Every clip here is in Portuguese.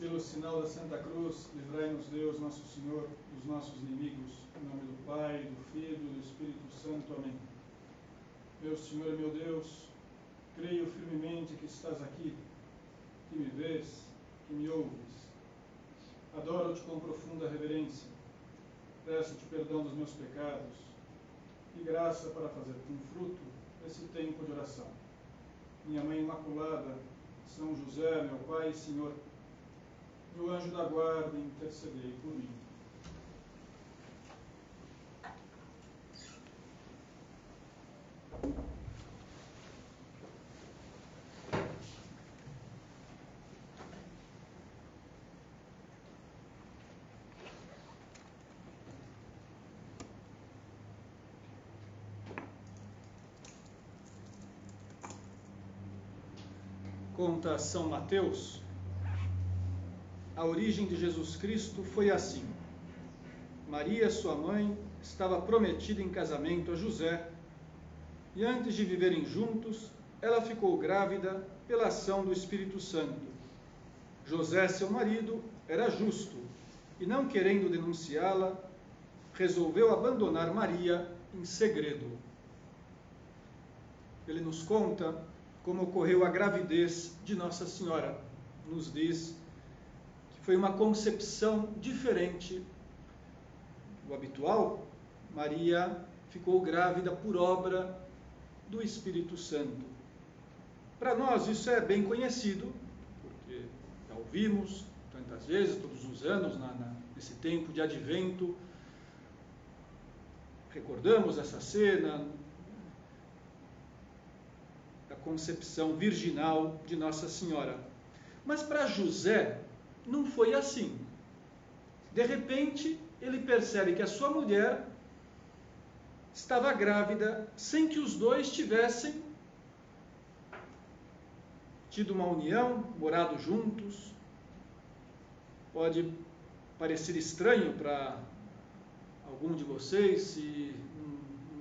pelo sinal da Santa Cruz, livrai-nos Deus, nosso Senhor, dos nossos inimigos. Em nome do Pai, do Filho e do Espírito Santo. Amém. Meu Senhor e meu Deus, creio firmemente que estás aqui, que me vês, que me ouves. Adoro-te com profunda reverência. Peço-te perdão dos meus pecados e graça para fazer com fruto esse tempo de oração. Minha Mãe Imaculada, São José, meu Pai e Senhor, meu anjo da guarda, intercedei por mim. Conta São Mateus, a origem de Jesus Cristo foi assim. Maria, sua mãe, estava prometida em casamento a José, e antes de viverem juntos, ela ficou grávida pela ação do Espírito Santo. José, seu marido, era justo, e não querendo denunciá-la, resolveu abandonar Maria em segredo. Ele nos conta como ocorreu a gravidez de Nossa Senhora. Nos diz que foi uma concepção diferente do habitual. Maria ficou grávida por obra do Espírito Santo. Para nós isso é bem conhecido, porque já ouvimos tantas vezes, todos os anos, nesse tempo de advento, recordamos essa cena da concepção virginal de Nossa Senhora. Mas para José não foi assim. De repente, ele percebe que a sua mulher estava grávida sem que os dois tivessem tido uma união, morado juntos. Pode parecer estranho para algum de vocês se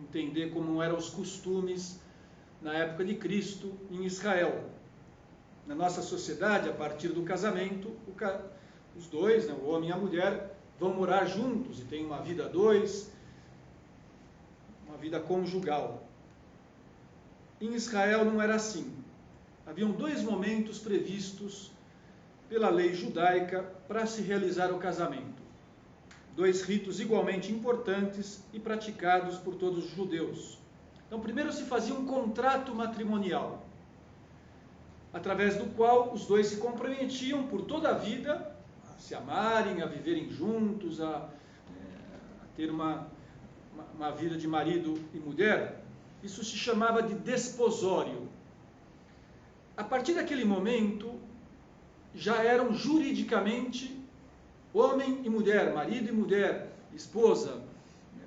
entender como eram os costumes na época de Cristo em Israel. Na nossa sociedade, a partir do casamento, os dois, o homem e a mulher, vão morar juntos e têm uma vida a dois, uma vida conjugal. Em Israel não era assim. Haviam dois momentos previstos pela lei judaica para se realizar o casamento. Dois ritos igualmente importantes e praticados por todos os judeus. Então, primeiro se fazia um contrato matrimonial, através do qual os dois se comprometiam por toda a vida a se amarem, a viverem juntos, a ter uma vida de marido e mulher. Isso se chamava de desposório. A partir daquele momento, já eram juridicamente homem e mulher, marido e mulher, esposa,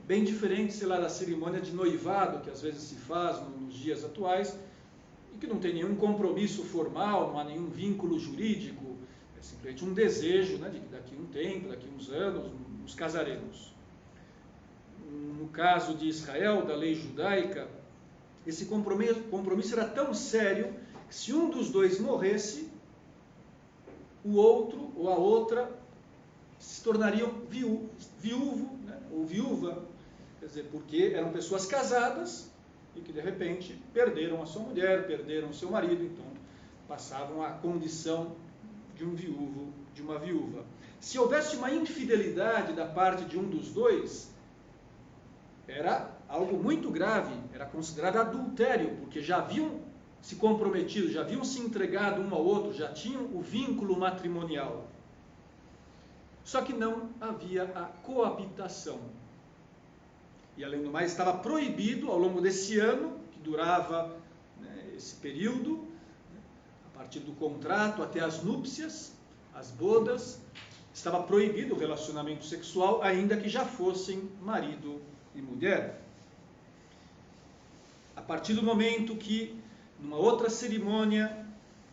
bem diferente, sei lá, da cerimônia de noivado que às vezes se faz nos dias atuais, e que não tem nenhum compromisso formal, não há nenhum vínculo jurídico, é simplesmente um desejo, de que daqui a um tempo, daqui a uns anos, nos casaremos. No caso de Israel, da lei judaica, esse compromisso era tão sério que se um dos dois morresse, o outro ou a outra se tornariam viúvo, ou viúva, quer dizer, porque eram pessoas casadas e que de repente perderam a sua mulher, perderam o seu marido, então passavam a condição de um viúvo, de uma viúva. Se houvesse uma infidelidade da parte de um dos dois, era algo muito grave, era considerado adultério, porque já haviam se comprometido, já haviam se entregado um ao outro, já tinham o vínculo matrimonial. Só que não havia a coabitação. E além do mais, estava proibido ao longo desse ano, que durava esse período, a partir do contrato até as núpcias, as bodas, estava proibido o relacionamento sexual, ainda que já fossem marido e mulher. A partir do momento que, numa outra cerimônia,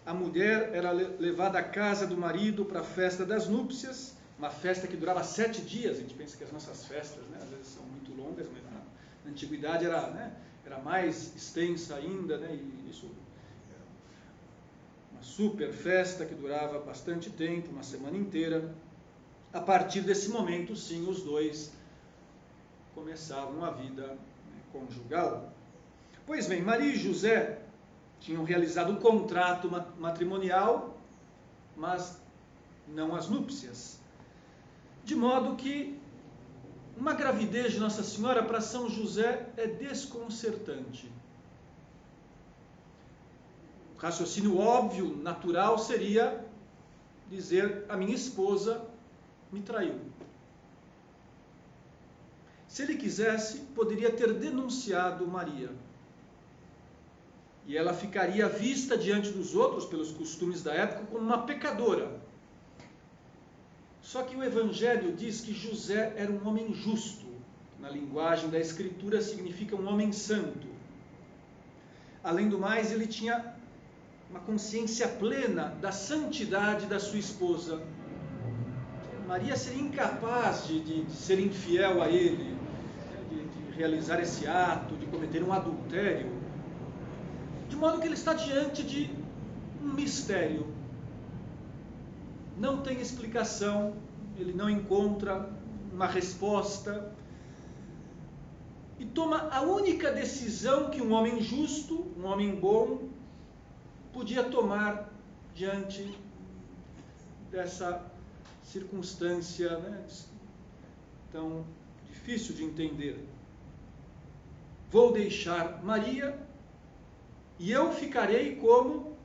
a mulher era levada à casa do marido para a festa das núpcias, uma festa que durava 7 dias. A gente pensa que as nossas festas, às vezes são muito longas, mas na antiguidade era mais extensa ainda, e isso era uma super festa que durava bastante tempo, uma semana inteira. A partir desse momento, sim, os dois começavam a vida conjugal. Pois bem, Maria e José tinham realizado o contrato matrimonial, mas não as núpcias. De modo que uma gravidez de Nossa Senhora para São José é desconcertante. O raciocínio óbvio, natural, seria dizer: a minha esposa me traiu. Se ele quisesse, poderia ter denunciado Maria. E ela ficaria vista diante dos outros, pelos costumes da época, como uma pecadora. Só que o Evangelho diz que José era um homem justo. Na linguagem da Escritura significa um homem santo. Além do mais, ele tinha uma consciência plena da santidade da sua esposa. Maria seria incapaz de ser infiel a ele, de realizar esse ato, de cometer um adultério. De modo que ele está diante de um mistério. Não tem explicação, ele não encontra uma resposta. E toma a única decisão que um homem justo, um homem bom, podia tomar diante dessa circunstância, tão difícil de entender. Vou deixar Maria e eu ficarei como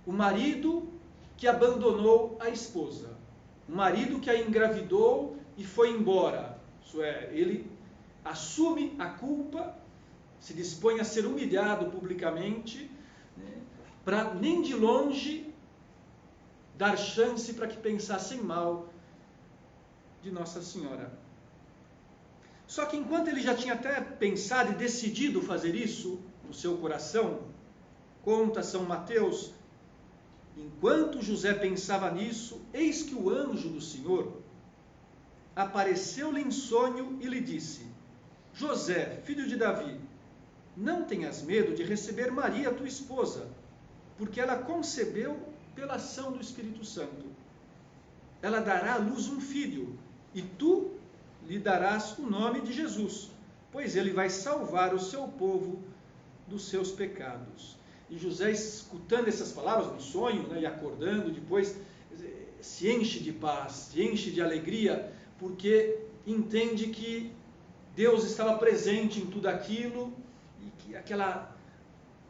o marido que abandonou a esposa, o marido que a engravidou e foi embora. Isso é, ele assume a culpa, se dispõe a ser humilhado publicamente, para nem de longe dar chance para que pensassem mal de Nossa Senhora. Só que enquanto ele já tinha até pensado e decidido fazer isso no seu coração, conta São Mateus, enquanto José pensava nisso, eis que o anjo do Senhor apareceu-lhe em sonho e lhe disse: José, filho de Davi, não tenhas medo de receber Maria, tua esposa, porque ela concebeu pela ação do Espírito Santo. Ela dará à luz um filho, e tu lhe darás o nome de Jesus, pois ele vai salvar o seu povo dos seus pecados. E José, escutando essas palavras no sonho, e acordando depois, se enche de paz, se enche de alegria, porque entende que Deus estava presente em tudo aquilo, e que aquela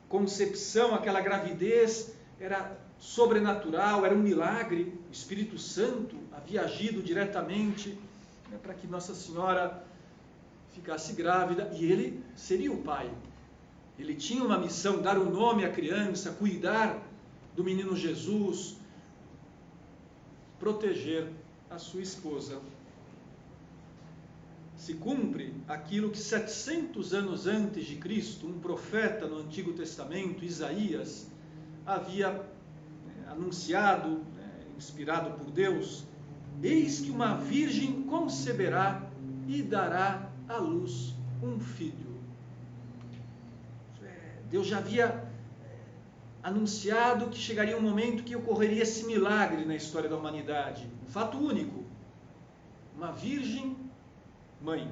concepção, aquela gravidez era sobrenatural, era um milagre. O Espírito Santo havia agido diretamente para que Nossa Senhora ficasse grávida, e ele seria o pai. Ele tinha uma missão: dar o nome à criança, cuidar do menino Jesus, proteger a sua esposa. Se cumpre aquilo que 700 anos antes de Cristo, um profeta no Antigo Testamento, Isaías, havia anunciado, inspirado por Deus: eis que uma virgem conceberá e dará à luz um filho. Deus já havia anunciado que chegaria um momento que ocorreria esse milagre na história da humanidade. Um fato único. Uma virgem mãe.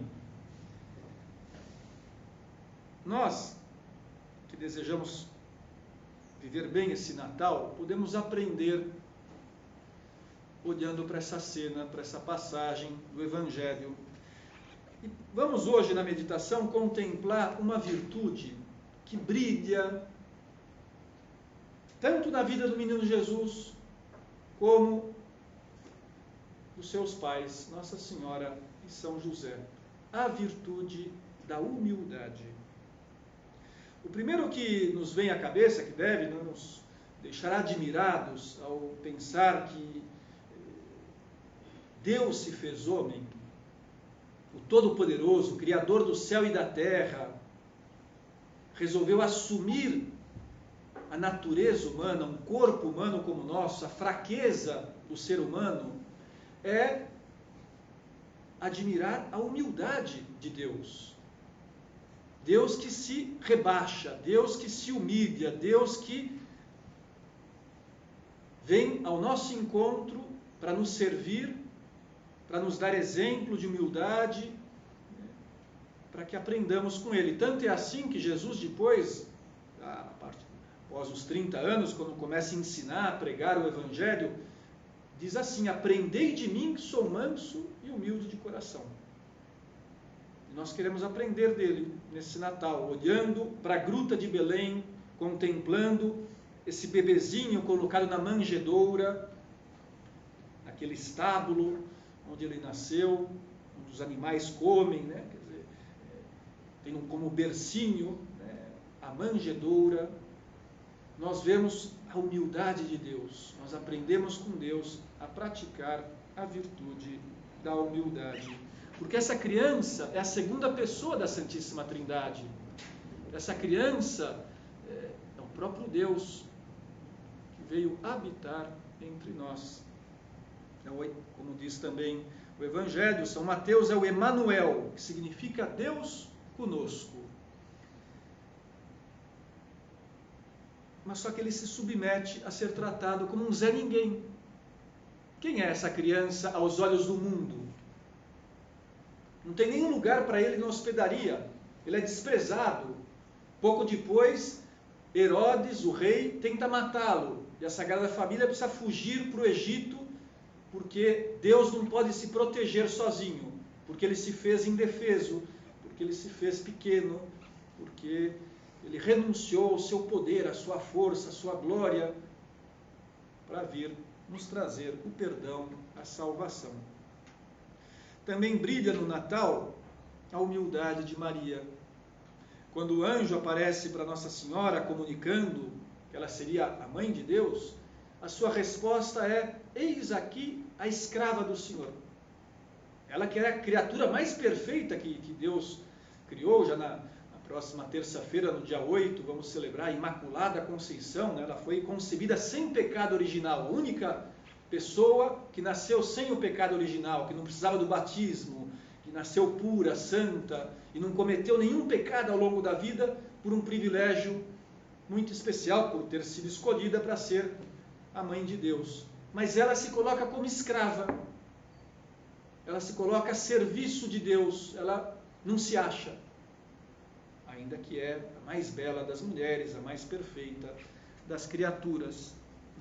Nós, que desejamos viver bem esse Natal, podemos aprender olhando para essa cena, para essa passagem do Evangelho. E vamos hoje, na meditação, contemplar uma virtude que brilha tanto na vida do menino Jesus, como dos seus pais, Nossa Senhora e São José. A virtude da humildade. O primeiro que nos vem à cabeça, que deve nos deixar admirados ao pensar que Deus se fez homem, o Todo-Poderoso, Criador do céu e da terra, resolveu assumir a natureza humana, um corpo humano como o nosso, a fraqueza do ser humano, é admirar a humildade de Deus. Deus que se rebaixa, Deus que se humilha, Deus que vem ao nosso encontro para nos servir, para nos dar exemplo de humildade, para que aprendamos com ele. Tanto é assim que Jesus depois, após os 30 anos, quando começa a ensinar, a pregar o Evangelho, diz assim: aprendei de mim que sou manso e humilde de coração. E nós queremos aprender dele nesse Natal, olhando para a gruta de Belém, contemplando esse bebezinho colocado na manjedoura, naquele estábulo onde ele nasceu, onde os animais comem, né? Quer dizer, tem como bercinho, né, a manjedoura. Nós vemos a humildade de Deus, nós aprendemos com Deus a praticar a virtude da humildade. Porque essa criança é a segunda pessoa da Santíssima Trindade. Essa criança é o próprio Deus que veio habitar entre nós. Como diz também o Evangelho, São Mateus é o Emanuel, que significa Deus conosco. Mas só que ele se submete a ser tratado como um Zé Ninguém. Quem é essa criança aos olhos do mundo? Não tem nenhum lugar para ele na hospedaria. Ele é desprezado. Pouco depois, Herodes, o rei, tenta matá-lo. E a Sagrada Família precisa fugir para o Egito, porque Deus não pode se proteger sozinho, porque ele se fez indefeso, porque ele se fez pequeno, porque ele renunciou ao seu poder, à sua força, à sua glória, para vir nos trazer o perdão, a salvação. Também brilha no Natal a humildade de Maria. Quando o anjo aparece para Nossa Senhora, comunicando que ela seria a mãe de Deus, a sua resposta é: eis aqui a escrava do Senhor. Ela que era a criatura mais perfeita que Deus criou. Já na próxima terça-feira, no dia 8, vamos celebrar a Imaculada Conceição, né? Ela foi concebida sem pecado original, a única pessoa que nasceu sem o pecado original, que não precisava do batismo, que nasceu pura, santa, e não cometeu nenhum pecado ao longo da vida, por um privilégio muito especial, por ter sido escolhida para ser a mãe de Deus. Mas ela se coloca como escrava, ela se coloca a serviço de Deus, ela não se acha, ainda que é a mais bela das mulheres, a mais perfeita das criaturas,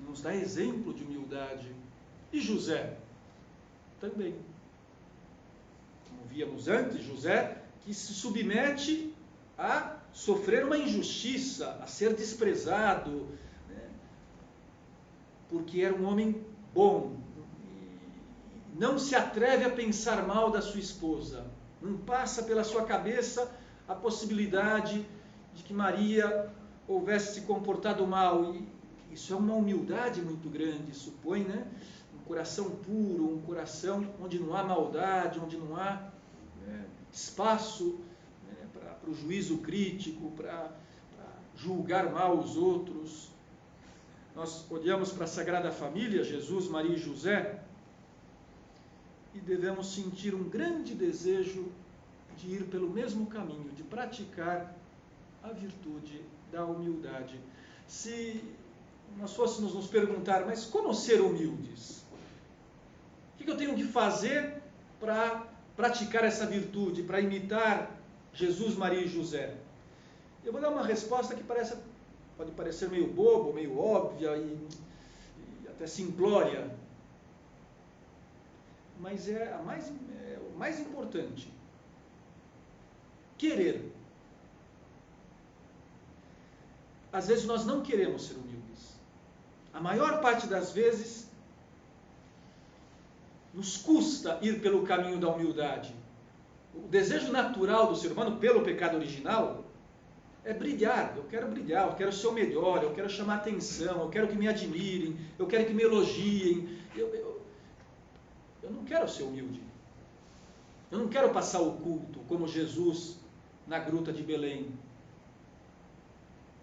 nos dá exemplo de humildade. E José também, como víamos antes, José que se submete a sofrer uma injustiça, a ser desprezado, né? Porque era um homem bom, e não se atreve a pensar mal da sua esposa, não passa pela sua cabeça a possibilidade de que Maria houvesse se comportado mal. E isso é uma humildade muito grande, supõe, né? Um coração puro, um coração onde não há maldade, onde não há espaço, né, para o juízo crítico, para julgar mal os outros. Nós olhamos para a Sagrada Família, Jesus, Maria e José, e devemos sentir um grande desejo de ir pelo mesmo caminho, de praticar a virtude da humildade. Se nós fôssemos nos perguntar, mas como ser humildes? O que eu tenho que fazer para praticar essa virtude, para imitar Jesus, Maria e José? Eu vou dar uma resposta que pode parecer meio bobo, meio óbvia e até simplória, mas é o mais importante. Querer. Às vezes nós não queremos ser humildes. A maior parte das vezes nos custa ir pelo caminho da humildade. O desejo natural do ser humano, pelo pecado original, é brilhar. Eu quero ser o melhor, eu quero chamar atenção, eu quero que me admirem, eu quero que me elogiem. Eu não quero ser humilde. Eu não quero passar o culto como Jesus na gruta de Belém.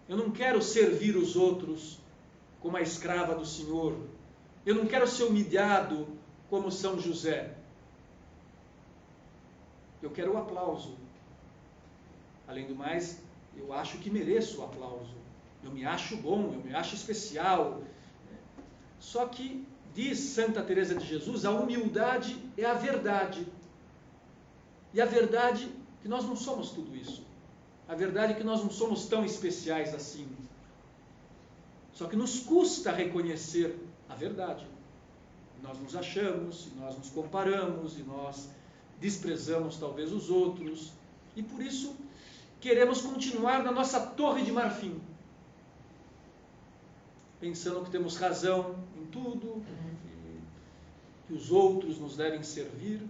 Eu não quero servir os outros como a escrava do Senhor. Eu não quero ser humilhado como São José. Eu quero o aplauso. Além do mais, eu acho que mereço o aplauso. Eu me acho bom, eu me acho especial. Só que, diz Santa Teresa de Jesus, a humildade é a verdade. E a verdade é que nós não somos tudo isso. A verdade é que nós não somos tão especiais assim. Só que nos custa reconhecer a verdade. Nós nos achamos, e nós nos comparamos, e nós desprezamos talvez os outros. E por isso queremos continuar na nossa torre de marfim, pensando que temos razão em tudo, que os outros nos devem servir.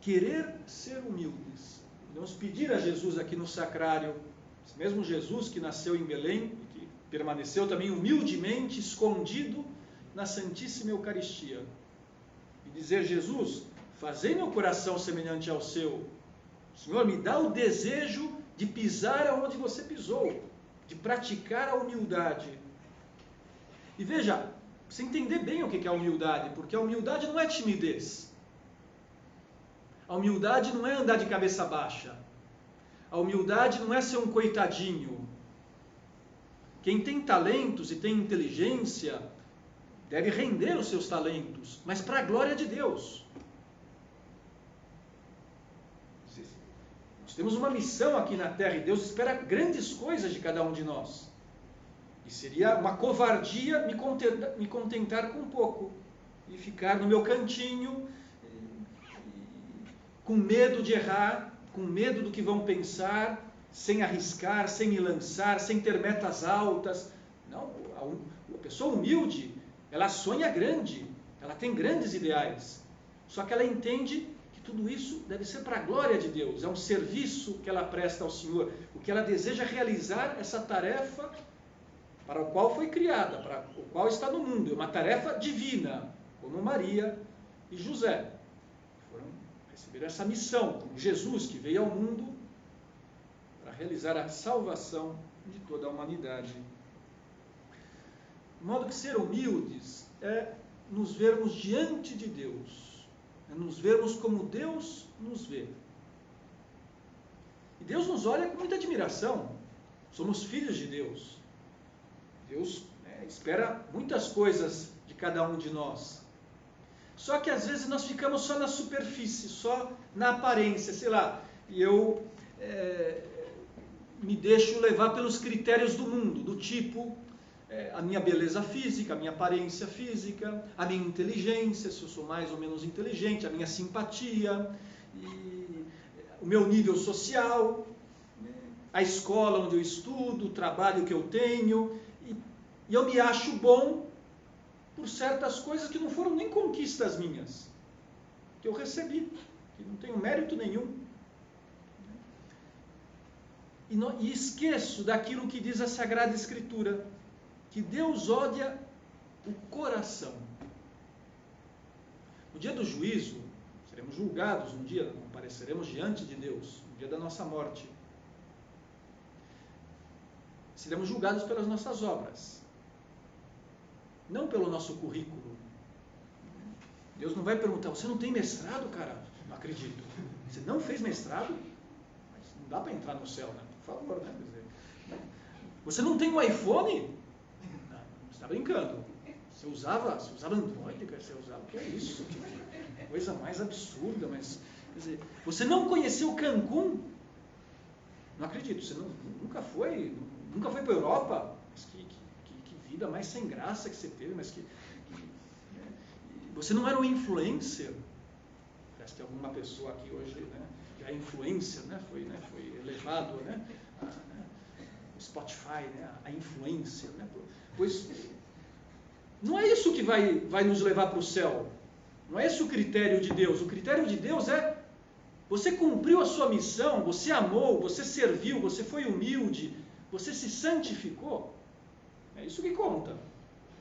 Querer ser humildes. Vamos pedir a Jesus aqui no sacrário, esse mesmo Jesus que nasceu em Belém, e que permaneceu também humildemente escondido na Santíssima Eucaristia. E dizer: Jesus, fazei meu coração semelhante ao seu. Senhor, me dá o desejo de pisar aonde você pisou, de praticar a humildade. E veja, você entender bem o que é a humildade, porque a humildade não é timidez. A humildade não é andar de cabeça baixa. A humildade não é ser um coitadinho. Quem tem talentos e tem inteligência deve render os seus talentos, mas para a glória de Deus. Nós temos uma missão aqui na Terra e Deus espera grandes coisas de cada um de nós. E seria uma covardia me contentar com pouco e ficar no meu cantinho, com medo de errar, com medo do que vão pensar, sem arriscar, sem me lançar, sem ter metas altas. Não, a pessoa humilde, ela sonha grande, ela tem grandes ideais, só que ela entende que tudo isso deve ser para a glória de Deus, é um serviço que ela presta ao Senhor, o que ela deseja realizar, essa tarefa para o qual foi criada, para o qual está no mundo, é uma tarefa divina, como Maria e José, foram receber essa missão, como Jesus que veio ao mundo para realizar a salvação de toda a humanidade. De modo que ser humildes é nos vermos diante de Deus, é nos vermos como Deus nos vê. E Deus nos olha com muita admiração, somos filhos de Deus. Deus espera muitas coisas de cada um de nós. Só que às vezes nós ficamos só na superfície, só na aparência, sei lá, e eu me deixo levar pelos critérios do mundo, do tipo a minha beleza física, a minha aparência física, a minha inteligência, se eu sou mais ou menos inteligente, a minha simpatia, e o meu nível social, a escola onde eu estudo, o trabalho que eu tenho, e eu me acho bom por certas coisas que não foram nem conquistas minhas, que eu recebi, que não tenho mérito nenhum. E esqueço daquilo que diz a Sagrada Escritura, que Deus odia o coração. No dia do juízo, seremos julgados um dia, compareceremos diante de Deus, no dia da nossa morte. Seremos julgados pelas nossas obras, não pelo nosso currículo. Deus não vai perguntar: você não tem mestrado, cara? Não acredito. Você não fez mestrado? Mas não dá para entrar no céu, né? Por favor, né? Quer dizer, você não tem um iPhone? Está brincando. Você usava Android, você usava, o que é isso? Que coisa mais absurda, mas, quer dizer, você não conheceu Cancún? Não acredito, você nunca foi para a Europa? Mas que vida mais sem graça que você teve, mas você não era um influencer? Parece que alguma pessoa aqui hoje, né, já é influencer, né, foi elevado, né, o Spotify, né, a influencer, né, pois não é isso que vai nos levar para o céu, não é esse o critério de Deus. O critério de Deus é: você cumpriu a sua missão, você amou, você serviu, você foi humilde, você se santificou. É isso que conta,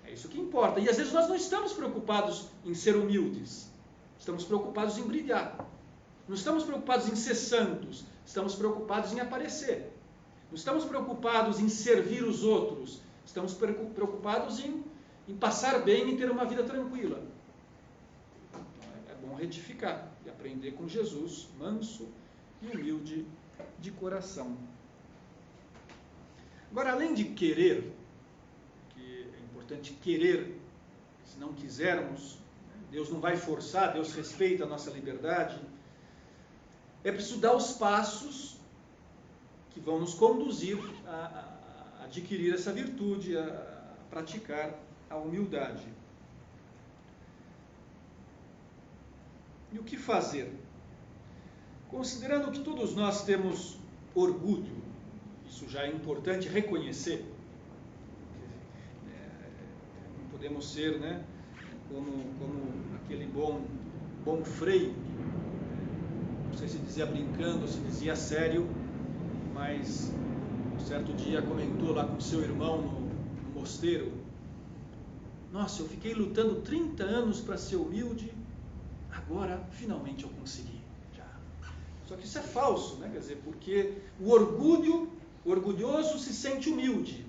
é isso que importa. E às vezes nós não estamos preocupados em ser humildes, estamos preocupados em brilhar, não estamos preocupados em ser santos, estamos preocupados em aparecer, não estamos preocupados em servir os outros, estamos preocupados em passar bem e ter uma vida tranquila. É bom retificar e aprender com Jesus, manso e humilde de coração. Agora, além de querer, importante querer. Se não quisermos, Deus não vai forçar, Deus respeita a nossa liberdade. É preciso dar os passos que vão nos conduzir a adquirir essa virtude, a praticar a humildade. E o que fazer? Considerando que todos nós temos orgulho, isso já é importante reconhecer. Não podemos ser, né, como aquele bom freio, não sei se dizia brincando, se dizia sério, mas um certo dia comentou lá com seu irmão no mosteiro: nossa, eu fiquei lutando 30 anos para ser humilde, agora finalmente eu consegui. Já. Só que isso é falso, né? Quer dizer, porque o orgulhoso se sente humilde,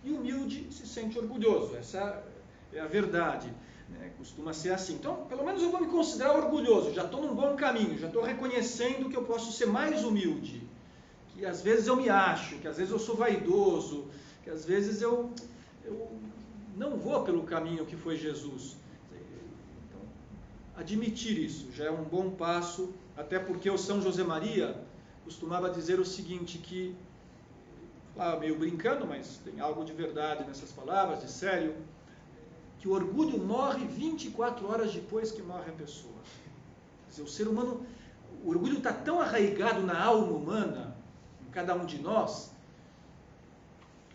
e o humilde se sente orgulhoso. Essa é a verdade, né? Costuma ser assim. Então, pelo menos eu vou me considerar orgulhoso, já estou num bom caminho, já estou reconhecendo que eu posso ser mais humilde, que às vezes eu me acho, que às vezes eu sou vaidoso, que às vezes eu não vou pelo caminho que foi Jesus. Então, admitir isso já é um bom passo, até porque o São José Maria costumava dizer o seguinte, que, meio brincando, mas tem algo de verdade nessas palavras, de sério, que o orgulho morre 24 horas depois que morre a pessoa. Quer dizer, o ser humano, o orgulho está tão arraigado na alma humana, em cada um de nós,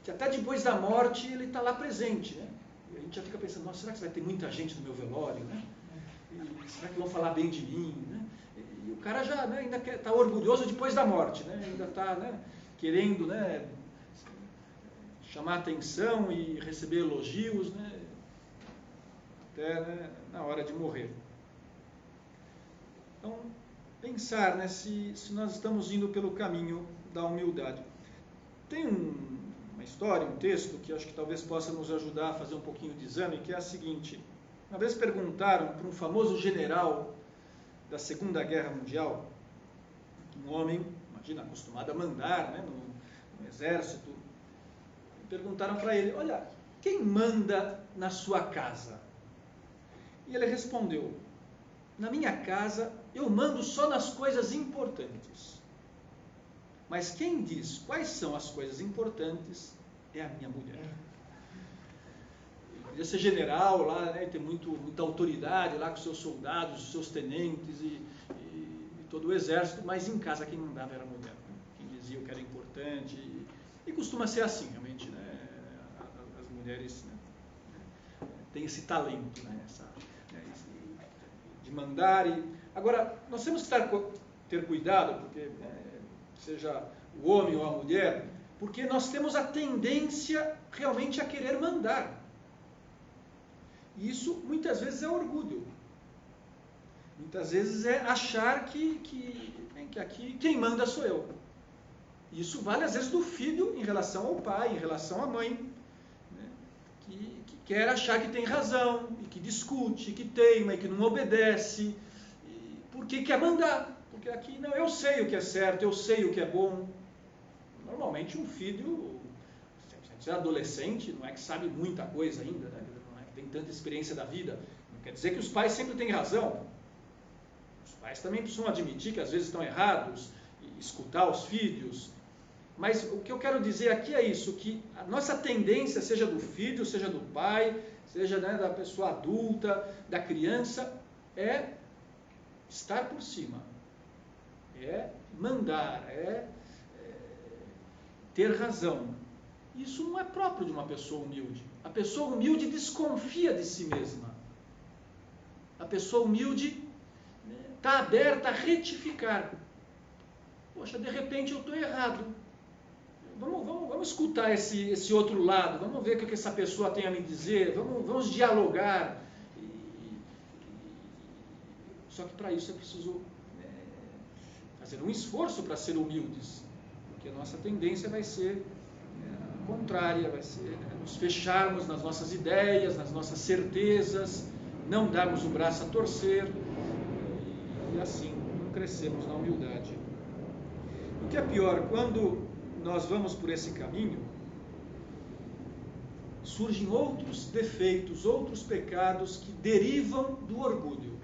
que até depois da morte ele está lá presente, né? E a gente já fica pensando, nossa, será que vai ter muita gente no meu velório, né? E será que vão falar bem de mim, né? E o cara já, né, ainda está orgulhoso depois da morte, né? Ainda está, né, querendo, né, chamar atenção e receber elogios, né, até, né, na hora de morrer. Então, pensar, né, se nós estamos indo pelo caminho da humildade. Tem uma história, um texto, que acho que talvez possa nos ajudar a fazer um pouquinho de exame, que é a seguinte: uma vez perguntaram para um famoso general da Segunda Guerra Mundial, um homem, imagina, acostumado a mandar, né, no exército, perguntaram para ele: olha, quem manda na sua casa? E ele respondeu: na minha casa eu mando só nas coisas importantes. Mas quem diz quais são as coisas importantes é a minha mulher. Ele podia ser general lá, né, ter muita autoridade lá com seus soldados, seus tenentes e todo o exército, mas em casa quem mandava era a mulher, né? Quem dizia o que era importante. E costuma ser assim, realmente, né? As mulheres, né, têm esse talento, né? De mandar. Agora, nós temos que ter cuidado, porque seja o homem ou a mulher, porque nós temos a tendência realmente a querer mandar. E isso muitas vezes é orgulho. Muitas vezes é achar que aqui quem manda sou eu. Isso vale às vezes do filho em relação ao pai, em relação à mãe, né, que quer achar que tem razão, e que discute, que teima, e que não obedece, porque quer mandar. Porque aqui, não, eu sei o que é certo, eu sei o que é bom. Normalmente um filho, se é adolescente, não é que sabe muita coisa ainda, né? Não é que tem tanta experiência da vida. Não quer dizer que os pais sempre têm razão. Os pais também precisam admitir que às vezes estão errados, e escutar os filhos. Mas o que eu quero dizer aqui é isso, que a nossa tendência, seja do filho, seja do pai, seja, né, da pessoa adulta, da criança, é estar por cima, é mandar, é ter razão. Isso não é próprio de uma pessoa humilde. A pessoa humilde desconfia de si mesma. A pessoa humilde está aberta a retificar. Poxa, de repente eu estou errado. Vamos escutar esse outro lado, vamos ver o que essa pessoa tem a me dizer, vamos dialogar. Só que para isso é preciso fazer um esforço para ser humildes, porque a nossa tendência vai ser contrária, vai ser nos fecharmos nas nossas ideias, nas nossas certezas, não darmos o braço a torcer, e assim não crescemos na humildade. O que é pior, quando nós vamos por esse caminho, surgem outros defeitos, outros pecados que derivam do orgulho.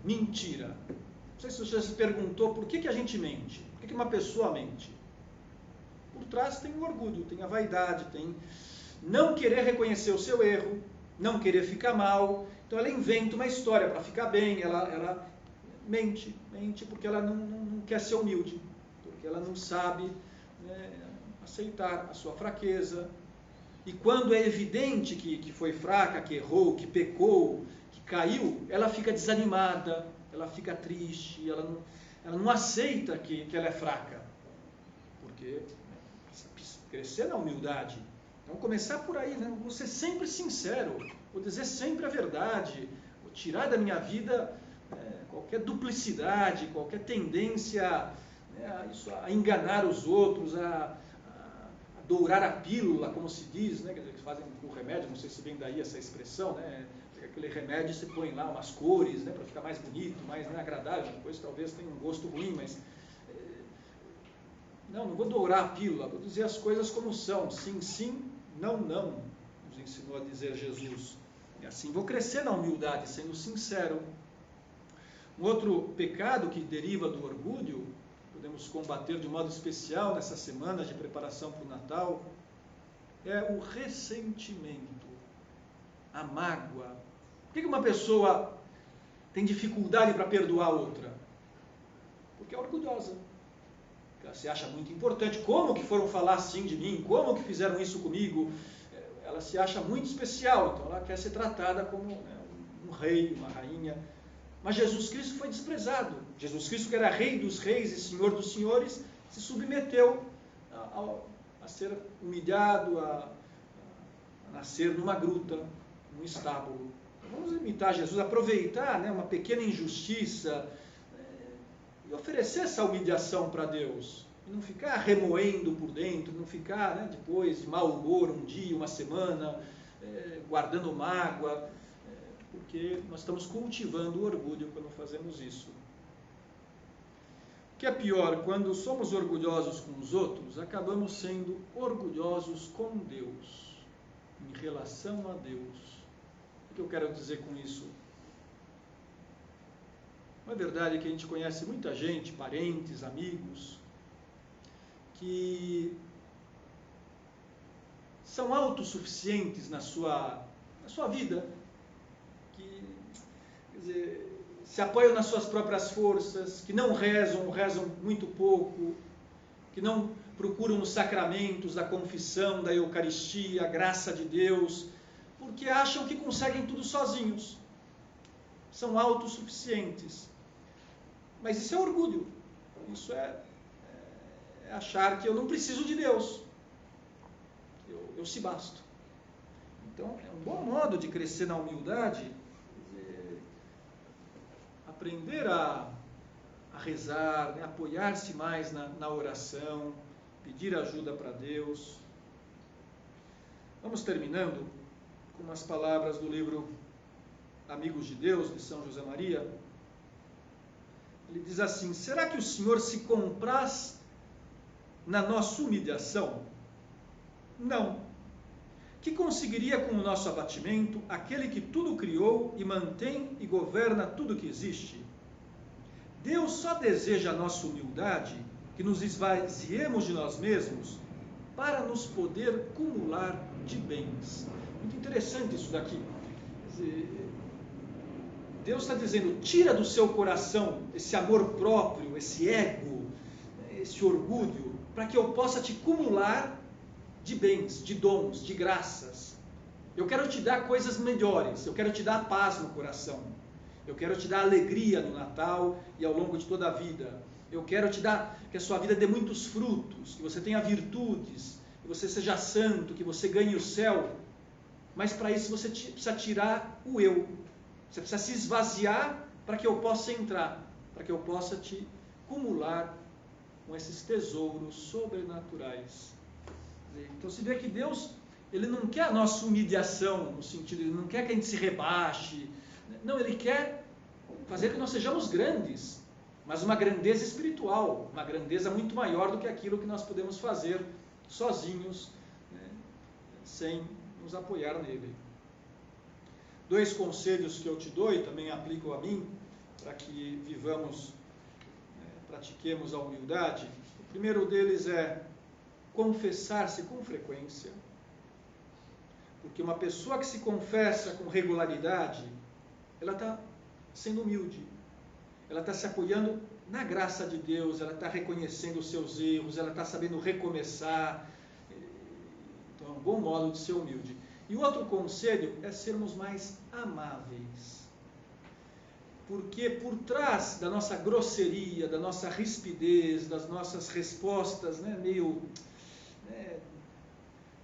Mentira. Não sei se você já se perguntou por que a gente mente. Por que uma pessoa mente? Por trás tem o orgulho, tem a vaidade, tem não querer reconhecer o seu erro, não querer ficar mal. Então ela inventa uma história para ficar bem, ela mente porque ela não quer ser humilde, porque ela não sabe, né, aceitar a sua fraqueza. E quando é evidente que foi fraca, que errou, que pecou, que caiu, ela fica desanimada, ela fica triste, ela não aceita que ela é fraca, porque precisa crescer na humildade. Então começar por aí, né? Vou ser sempre sincero, vou dizer sempre a verdade, vou tirar da minha vida qualquer duplicidade, qualquer tendência, né, a enganar os outros, a dourar a pílula, como se diz, né, quer dizer, que fazem com remédio, não sei se vem daí essa expressão, né, aquele remédio você põe lá umas cores, né, para ficar mais bonito, mais, né, agradável, depois talvez tenha um gosto ruim, mas não vou dourar a pílula, vou dizer as coisas como são, sim, sim, não, não, nos ensinou a dizer Jesus. E assim vou crescer na humildade, sendo sincero. Um outro pecado que deriva do orgulho, podemos combater de modo especial nessa semana de preparação para o Natal, é o ressentimento, a mágoa. Por que uma pessoa tem dificuldade para perdoar a outra? Porque é orgulhosa. Ela se acha muito importante. Como que foram falar assim de mim? Como que fizeram isso comigo? Ela se acha muito especial, então ela quer ser tratada como, né, um rei, uma rainha. Mas Jesus Cristo foi desprezado. Jesus Cristo, que era Rei dos Reis e Senhor dos Senhores, se submeteu a ser humilhado, a nascer numa gruta, num estábulo. Vamos imitar Jesus, aproveitar, né, uma pequena injustiça e oferecer essa humilhação para Deus. E não ficar remoendo por dentro, não ficar, né, depois de mau humor um dia, uma semana, guardando mágoa, porque nós estamos cultivando o orgulho quando fazemos isso. O que é pior, quando somos orgulhosos com os outros, acabamos sendo orgulhosos com Deus, em relação a Deus. O que eu quero dizer com isso? Não é verdade que a gente conhece muita gente, parentes, amigos, que são autossuficientes na sua vida, que, quer dizer, se apoiam nas suas próprias forças, que não rezam muito pouco, que não procuram os sacramentos da confissão, da Eucaristia, a graça de Deus, porque acham que conseguem tudo sozinhos. São autossuficientes. Mas isso é orgulho. Isso é achar que eu não preciso de Deus. Eu se basto. Então, é um bom modo de crescer na humildade, aprender a rezar, né, apoiar-se mais na oração, pedir ajuda para Deus. Vamos terminando com umas palavras do livro Amigos de Deus, de São José Maria. Ele diz assim: será que o Senhor se compraz na nossa humilhação? Não. Que conseguiria com o nosso abatimento aquele que tudo criou e mantém e governa tudo que existe? Deus só deseja a nossa humildade, que nos esvaziemos de nós mesmos, para nos poder cumular de bens. Muito interessante isso daqui. Deus está dizendo, tira do seu coração esse amor próprio, esse ego, esse orgulho, para que eu possa te cumular de bens, de dons, de graças. Eu quero te dar coisas melhores, eu quero te dar paz no coração, eu quero te dar alegria no Natal e ao longo de toda a vida. Eu quero te dar que a sua vida dê muitos frutos, que você tenha virtudes, que você seja santo, que você ganhe o céu. Mas para isso você precisa tirar o eu. Você precisa se esvaziar para que eu possa entrar, para que eu possa te cumular com esses tesouros sobrenaturais. Então se vê que Deus, Ele não quer a nossa humilhação, no sentido, Ele não quer que a gente se rebaixe. Não, Ele quer fazer que nós sejamos grandes, mas uma grandeza espiritual, uma grandeza muito maior do que aquilo que nós podemos fazer sozinhos, né, sem nos apoiar nele. 2 conselhos que eu te dou e também aplico a mim, para que vivamos, pratiquemos a humildade. O primeiro deles é confessar-se com frequência. Porque uma pessoa que se confessa com regularidade, ela está sendo humilde. Ela está se apoiando na graça de Deus, ela está reconhecendo os seus erros, ela está sabendo recomeçar. Então é um bom modo de ser humilde. E o outro conselho é sermos mais amáveis. Porque por trás da nossa grosseria, da nossa rispidez, das nossas respostas meio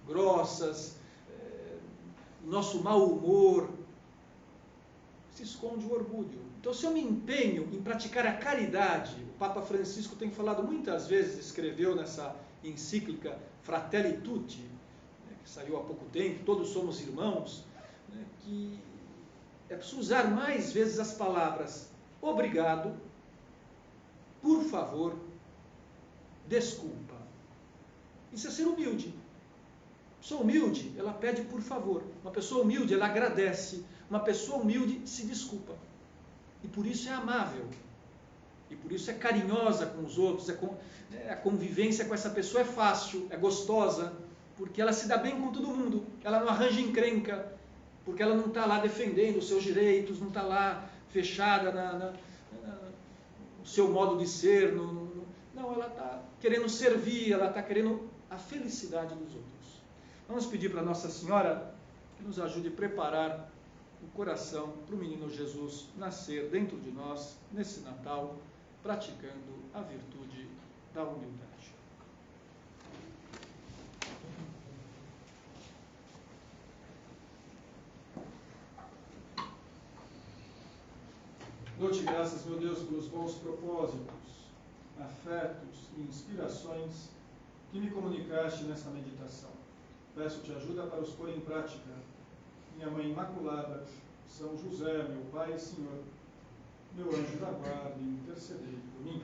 grossas, nosso mau humor, se esconde o orgulho. Então, se eu me empenho em praticar a caridade, o Papa Francisco tem falado muitas vezes, escreveu nessa encíclica Fratelli Tutti, que saiu há pouco tempo, todos somos irmãos, que é preciso usar mais vezes as palavras obrigado, por favor, desculpa. Isso é ser humilde. Uma pessoa humilde, ela pede por favor. Uma pessoa humilde, ela agradece. Uma pessoa humilde se desculpa. E por isso é amável. E por isso é carinhosa com os outros. A convivência com essa pessoa é fácil, é gostosa, porque ela se dá bem com todo mundo. Ela não arranja encrenca, porque ela não está lá defendendo os seus direitos, não está lá fechada no seu modo de ser. Não, ela está querendo servir, ela está querendo a felicidade dos outros. Vamos pedir para Nossa Senhora que nos ajude a preparar o coração para o menino Jesus nascer dentro de nós, nesse Natal, praticando a virtude da humildade. Dou-te graças, meu Deus, pelos bons propósitos, afetos e inspirações que me comunicaste nesta meditação. Peço-te ajuda para os pôr em prática. Minha Mãe Imaculada, São José, meu Pai e Senhor, meu anjo da guarda, intercedei por mim.